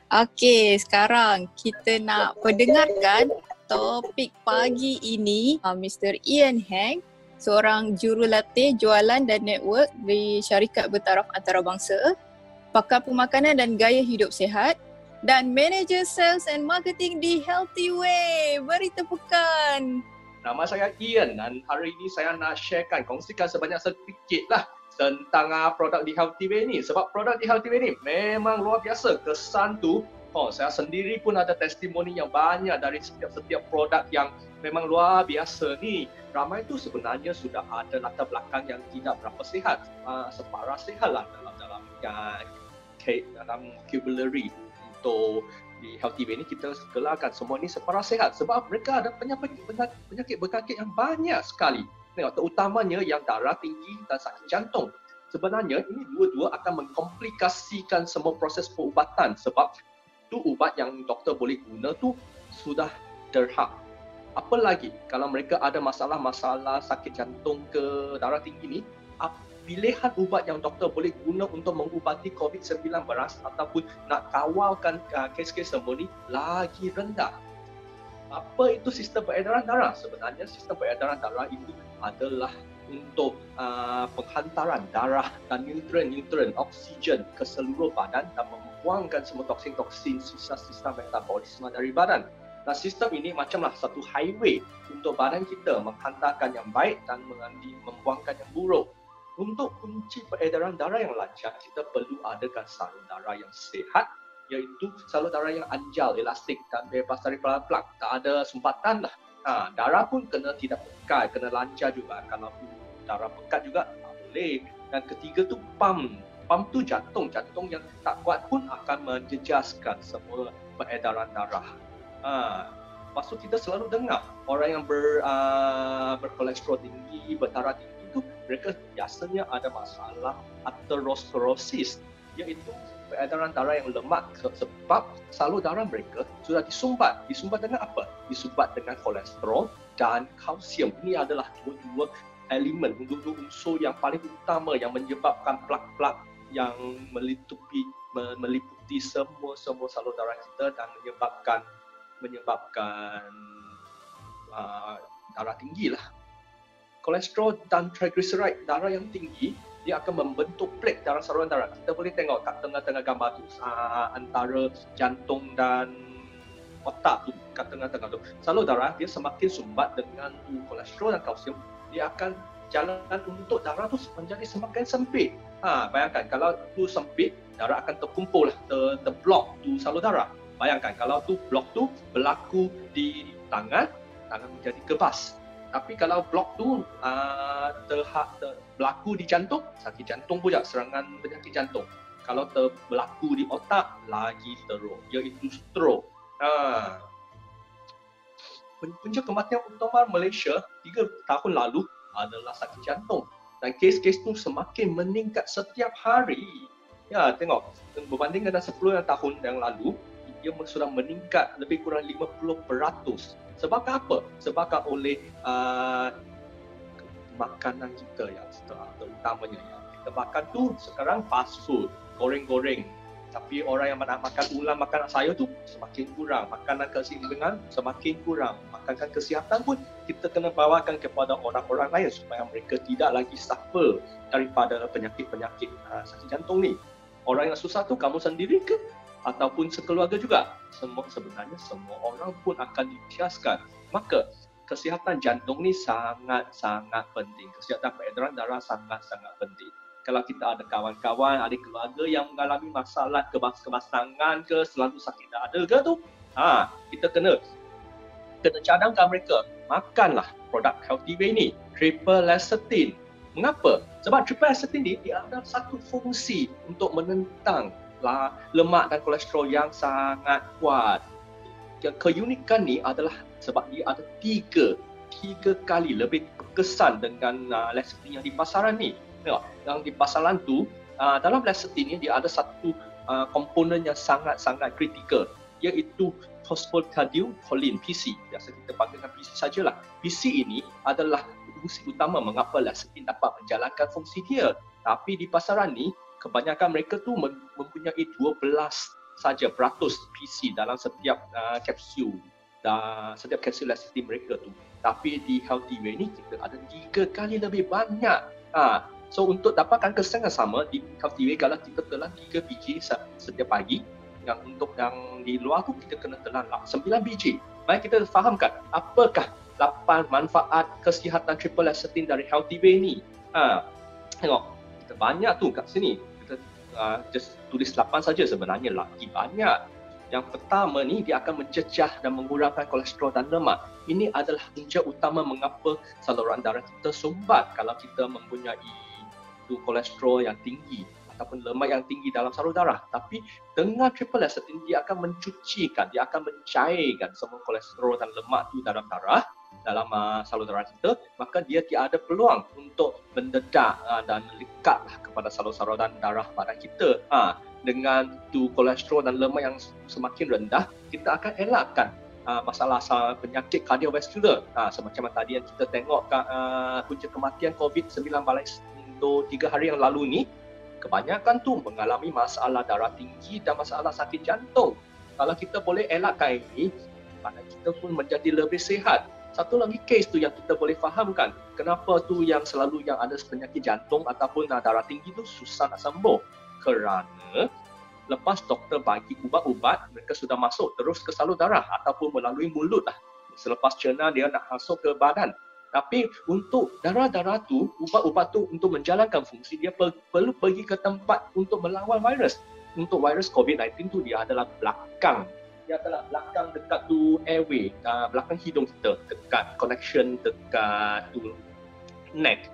Okey, sekarang kita nak pendengarkan topik pagi ini Mr. Ian Heng, seorang jurulatih jualan dan network di syarikat bertaraf antarabangsa, pakar pemakanan dan gaya hidup sihat dan manager sales and marketing di Healthy Way. Beri tepukan. Nama saya Ian dan hari ini saya nak kongsikan sebanyak sedikit lah tentang produk di Healthy Way ni. Sebab produk di Healthy Way ni memang luar biasa. Kesan tu, saya sendiri pun ada testimoni yang banyak dari setiap produk yang memang luar biasa ni. Ramai tu sebenarnya sudah ada latar belakang yang tidak berapa sihat. Separah sihat lah dalam vocabulary untuk di Healthy Way ni kita gelarkan semua ni separah sihat sebab mereka ada penyakit berkakit yang banyak sekali. Terutamanya yang darah tinggi dan sakit jantung. Sebenarnya ini dua-dua akan mengkomplikasikan semua proses perubatan sebab tu ubat yang doktor boleh guna tu sudah derhak. Apa lagi kalau mereka ada masalah-masalah sakit jantung ke darah tinggi ni, pilihan ubat yang doktor boleh guna untuk mengubati COVID-19 ataupun nak kawalkan kes-kes semua ni lagi rendah. Apa itu sistem peredaran darah? Sebenarnya sistem peredaran darah itu adalah untuk penghantaran darah dan nutrien oksigen ke seluruh badan dan membuangkan semua toksin-toksin sisa-sisa metabolisme dari badan. Dan sistem ini macamlah satu highway untuk badan kita menghantarkan yang baik dan membuangkan yang buruk. Untuk kunci peredaran darah yang lancar, kita perlu adakan salur darah yang sihat, iaitu salur darah yang anjal, elastik dan bebas dari plak. Tak ada sumbatan lah. Darah pun tidak pekat, kena lancar juga. Kalau darah pekat juga, tak boleh. Dan ketiga tu pump. Pump tu jantung yang tak kuat pun akan menjejaskan semua peredaran darah. Lepas tu kita selalu dengar orang yang berkolesterol tinggi, berdarah tinggi, mereka biasanya ada masalah atherosclerosis, iaitu peredaran darah yang lemah sebab salur darah mereka sudah disumbat. Disumbat dengan apa? Disumbat dengan kolesterol dan kalsium. Ini adalah dua elemen, dua unsur yang paling utama yang menyebabkan plak-plak yang meliputi semua salur darah kita dan menyebabkan darah tinggi lah. Kolesterol dan triglyceride darah yang tinggi, dia akan membentuk plak dalam saluran darah. Kita boleh tengok kat tengah-tengah gambar tu, antara jantung dan otak tu, kat tengah-tengah tu. Salur darah dia semakin sumbat dengan kolesterol dan kalsium, dia akan jalan untuk darah tu menjadi semakin sempit. Bayangkan kalau tu sempit, darah akan terkumpul, terblok tu salur darah. Bayangkan kalau tu blok tu berlaku di tangan menjadi kebas. Tapi kalau blok tu berlaku di jantung, sakit jantung pula, serangan penyakit jantung. Kalau berlaku di otak, lagi teruk, iaitu stroke. Punca kematian utama Malaysia 3 tahun lalu adalah sakit jantung. Dan kes-kes tu semakin meningkat setiap hari. Ya, tengok, berbanding dengan 10 tahun yang lalu, ia sudah meningkat lebih kurang 50%. Sebab apa? Sebabkan oleh makanan kita yang terutamanya yang kita makan tu sekarang fast food, goreng-goreng. Tapi orang yang nak makan ulang makanan sayur tu semakin kurang. Makanan keseimbangan semakin kurang. Makanan kesihatan pun kita kena bawakan kepada orang-orang lain supaya mereka tidak lagi suffer daripada penyakit-penyakit sakit jantung ni. Orang yang susah tu kamu sendiri ke? Ataupun sekeluarga juga. Sebenarnya semua orang pun akan dibiaskan. Maka kesihatan jantung ni sangat-sangat penting. Kesihatan peredaran darah sangat-sangat penting. Kalau kita ada kawan-kawan, ada keluarga yang mengalami masalah kebas-kebasangan ke, selalu sakit dada ke tu, kita kena cadangkan mereka. Makanlah produk Healthy Way ni, triple lecithin. Mengapa? Sebab triple lecithin ni dia ada satu fungsi untuk menentang lemak dan kolesterol yang sangat kuat. Keunikan ni adalah sebab dia ada tiga kali lebih berkesan dengan lecithin yang di pasaran ni. Tengok, yang di pasaran tu, dalam lecithin ni dia ada satu komponen yang sangat-sangat kritikal, iaitu phosphatidylcholine (PC). Biasa kita panggil dengan PC sajalah. PC ini adalah fungsi utama mengapa lecithin dapat menjalankan fungsi dia. Tapi di pasaran ni kebanyakan mereka tu mempunyai 12 saja peratus PC dalam setiap kapsul setiap kapsul lecithin mereka tu. Tapi di Healthyway ni kita ada 3 kali lebih banyak. So untuk dapatkan kesan yang sama di Healthyway, kalau kita telan 3 biji setiap pagi, yang untuk yang di luar tu kita kena telan 9 biji. Mari kita fahamkan apakah 8 manfaat kesihatan triple lecithin dari Healthyway ni. Tengok, kita banyak tu kat sini. Kita just tulis 8 saja, sebenarnya lagi banyak. Yang pertama ni, dia akan mencecah dan mengurangkan kolesterol dan lemak. Ini adalah punca utama mengapa saluran darah kita sumbat kalau kita mempunyai kolesterol yang tinggi ataupun lemak yang tinggi dalam salur darah. Tapi dengan triple lecithin, dia akan mencucikan, dia akan mencairkan semua kolesterol dan lemak tu dalam darah, dalam salur darah kita, maka dia tiada peluang untuk mendedak dan melekat kepada saluran darah badan kita. Dengan tu kolesterol dan lemak yang semakin rendah, kita akan elakkan masalah penyakit kardiovaskular. Semacam tadi yang kita tengok punca kematian COVID-19 untuk 3 hari yang lalu ni, kebanyakan tu mengalami masalah darah tinggi dan masalah sakit jantung. Kalau kita boleh elakkan ini, badan kita pun menjadi lebih sihat. Satu lagi kes tu yang kita boleh fahamkan, kenapa tu yang selalu yang ada penyakit jantung ataupun darah tinggi tu susah nak sembuh. Kerana lepas doktor bagi ubat-ubat, mereka sudah masuk terus ke salur darah ataupun melalui mulut lah. Selepas cerna dia nak masuk ke badan. Tapi untuk darah-darah tu, ubat-ubat tu untuk menjalankan fungsi, dia perlu pergi ke tempat untuk melawan virus. Untuk virus COVID-19 tu dia adalah belakang. Dia adalah belakang dekat tu airway, belakang hidung kita, dekat connection, dekat tu neck.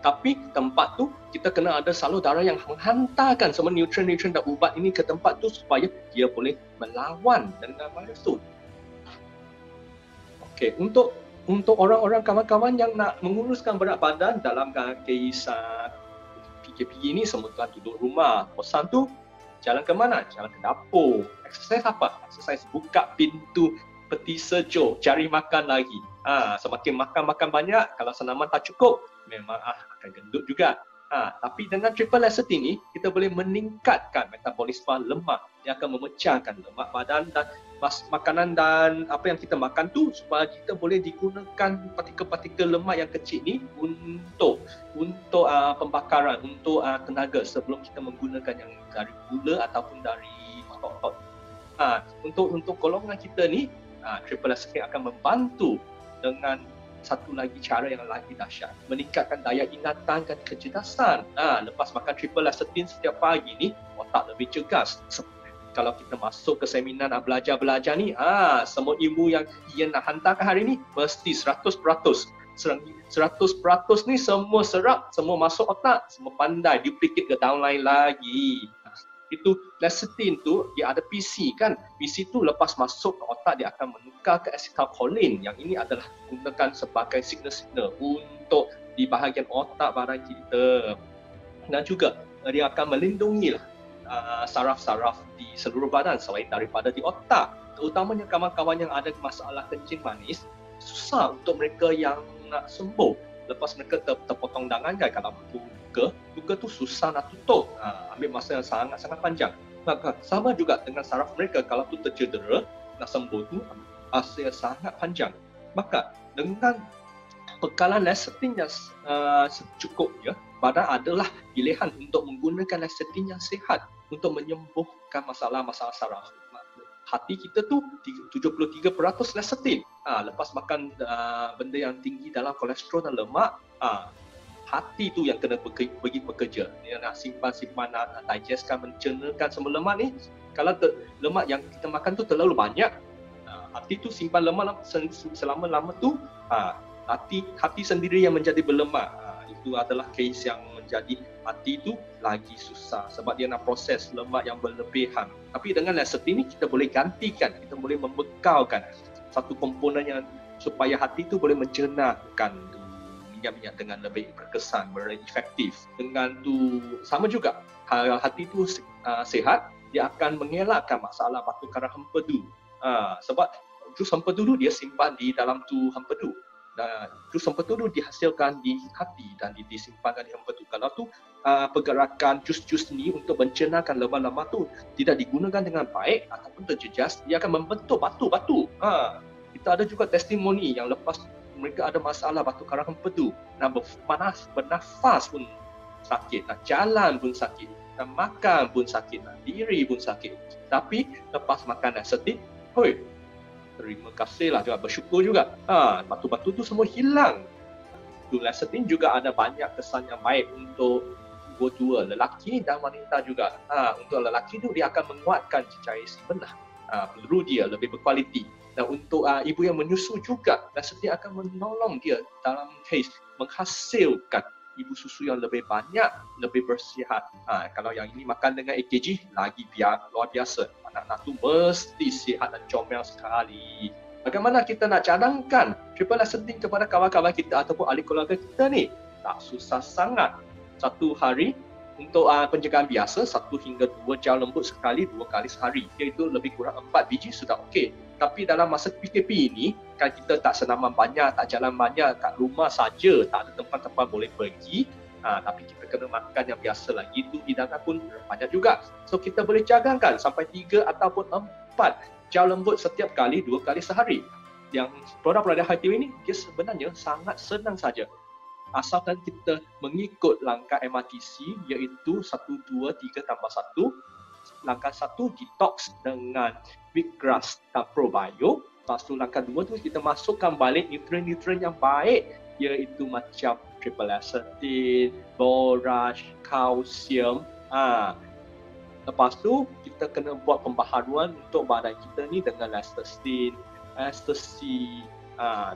Tapi tempat tu kita kena ada salur darah yang menghantarkan semua nutrien-nutrien dan ubat ini ke tempat tu supaya dia boleh melawan dengan virus tu. Okey, untuk orang-orang kawan-kawan yang nak menguruskan berat badan dalam kes PKP ini, semua tuan duduk rumah. Bosan tu jalan ke mana? Jalan ke dapur. Exercise apa? Exercise buka pintu peti sejuk, cari makan lagi. Semakin makan banyak, kalau senaman tak cukup, memang akan gendut juga. Tapi dengan triple lecithin ni, kita boleh meningkatkan metabolisme lemak yang akan memecahkan lemak badan dan makanan dan apa yang kita makan tu supaya kita boleh digunakan partikel-partikel lemak yang kecil ni untuk pembakaran, untuk tenaga sebelum kita menggunakan yang dari gula ataupun dari otot. Untuk golongan kita ni, triple lecithin akan membantu dengan satu lagi cara yang lagi dahsyat, meningkatkan daya ingatan dan kecerdasan. Lepas makan triple lecithin setiap pagi ni, otak lebih cergas. Kalau kita masuk ke seminar nak belajar ni, semua ilmu yang Ian nak hantarkan hari ni mesti 100%. 100% ni semua serap, semua masuk otak, semua pandai, duplicate ke downline lagi. Itu lecithin tu dia ada PC kan. PC tu lepas masuk ke otak dia akan menukar ke acetylcholine, yang ini adalah gunakan sebagai signal-signal untuk di bahagian otak badan kita. Dan juga dia akan melindungi saraf-saraf di seluruh badan selain daripada di otak. Terutamanya kawan-kawan yang ada masalah kencing manis, susah untuk mereka yang nak sembuh. Lepas mereka terpotong dangan kan, kalau luka tu susah nak tutup, ambil masa yang sangat-sangat panjang. Maka sama juga dengan saraf mereka, kalau tu tercedera, nak sembuh tu masa yang sangat panjang. Maka dengan bekalan lecithin yang secukupnya, badan adalah pilihan untuk menggunakan lecithin yang sihat untuk menyembuhkan masalah-masalah saraf. Hati kita tu 73% lecithin. Lepas makan benda yang tinggi dalam kolesterol dan lemak, hati tu yang kena pergi bekerja. Dia nak simpan, nak digestkan, mencernakan semua lemak ni. Kalau lemak yang kita makan tu terlalu banyak, hati tu simpan lemak selama-lama tu, hati sendiri yang menjadi berlemak. Itu adalah kes yang menjadi hati tu lagi susah sebab dia nak proses lemak yang berlebihan. Tapi dengan lecithin ni kita boleh gantikan, kita boleh membekalkan satu komponen yang supaya hati tu boleh mencernahkan minyak-minyak dengan lebih berkesan, berefektif. Dengan tu sama juga, hati tu sihat, dia akan mengelakkan masalah batu karang hempedu. Sebab jus hempedu tu dia simpan di dalam tu hempedu. Dan jus empedu tu dihasilkan di hati dan disimpankan di empedu. Kalau tu pergerakan jus-jus ni untuk mencernahkan lemak-lemak tu tidak digunakan dengan baik ataupun terjejas, dia akan membentuk batu-batu. Kita ada juga testimoni yang lepas mereka ada masalah batu karang empedu, nak bernafas pun sakit, nak jalan pun sakit, nak makan pun sakit, nak diri pun sakit. Tapi lepas makan Lecithin, terima kasih lah juga, bersyukur juga. Batu-batu tu semua hilang. Lecithin juga ada banyak kesan yang baik untuk dua-dua, lelaki dan wanita juga. Untuk lelaki tu dia akan menguatkan cecair si belah. Peluru dia lebih berkualiti. Dan untuk ibu yang menyusu juga, Lecithin akan menolong dia dalam case menghasilkan ibu susu yang lebih banyak, lebih bersihat. Kalau yang ini makan dengan AKG, lagi luar biasa. Anak-anak tu mesti sihat dan comel sekali. Bagaimana kita nak cadangkan triple Lecithin kepada kawan-kawan kita ataupun ahli keluarga kita ni? Tak susah sangat. Satu hari untuk penjagaan biasa, 1 hingga 2 jam lembut sekali, 2 kali sehari. Iaitu lebih kurang 4 biji sudah okey. Tapi dalam masa PKP ini, kan kita tak senaman banyak, tak jalan banyak, kat rumah saja, tak ada tempat-tempat boleh pergi. Tapi kita kena makan yang biasa lagi, itu hidangan pun banyak juga. So kita boleh cadangkan sampai 3 ataupun 4 jam lembut setiap kali, 2 kali sehari. Yang produk-produk HTV ini, dia sebenarnya sangat senang saja. Asalkan kita mengikut langkah MRTC, iaitu 1, 2, 3 tambah 1. Langkah 1 detox dengan wheatgrass dan probio. Lepas tu langkah 2 tu kita masukkan balik nutrien-nutrien yang baik, iaitu macam triple Lecithin, borage, kalsium. Lepas tu kita kena buat pembaharuan untuk badan kita ni dengan Lecithin, ecstasy,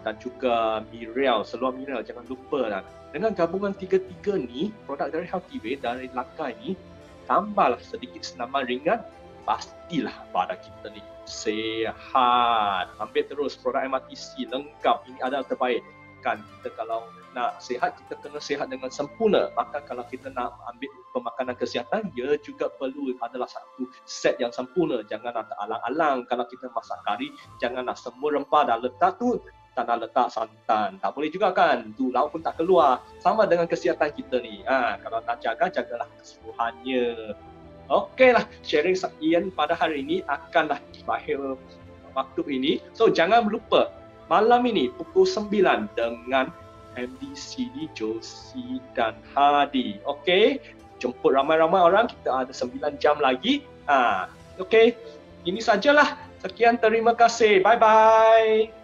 dan juga mineral, seluar mineral, jangan lupa lah. Dengan gabungan 3-3 ni, produk dari Healthyway, dari langkah ni, tambahlah sedikit senaman ringan, pastilah badan kita ni sihat. Ambil terus produk MRTC lengkap, ini adalah terbaik. Kan kita kalau nak sihat, kita kena sihat dengan sempurna. Maka kalau kita nak ambil pemakanan kesihatan, dia juga perlu adalah satu set yang sempurna. Janganlah alang-alang. Kalau kita masak kari, janganlah semua rempah dah letak tu, tak nak letak santan. Tak boleh juga kan, tu lauk pun tak keluar. Sama dengan kesihatan kita ni. Kalau nak jaga, jagalah keseluruhannya. Okeylah, sharing Ian pada hari ini akanlah berakhir waktu ini. So jangan lupa, malam ini pukul 9 dengan MD Sidi, Josie dan Hadi. Okey, jemput ramai-ramai orang, kita ada 9 jam lagi. Okey, ini sajalah. Sekian, terima kasih. Bye-bye.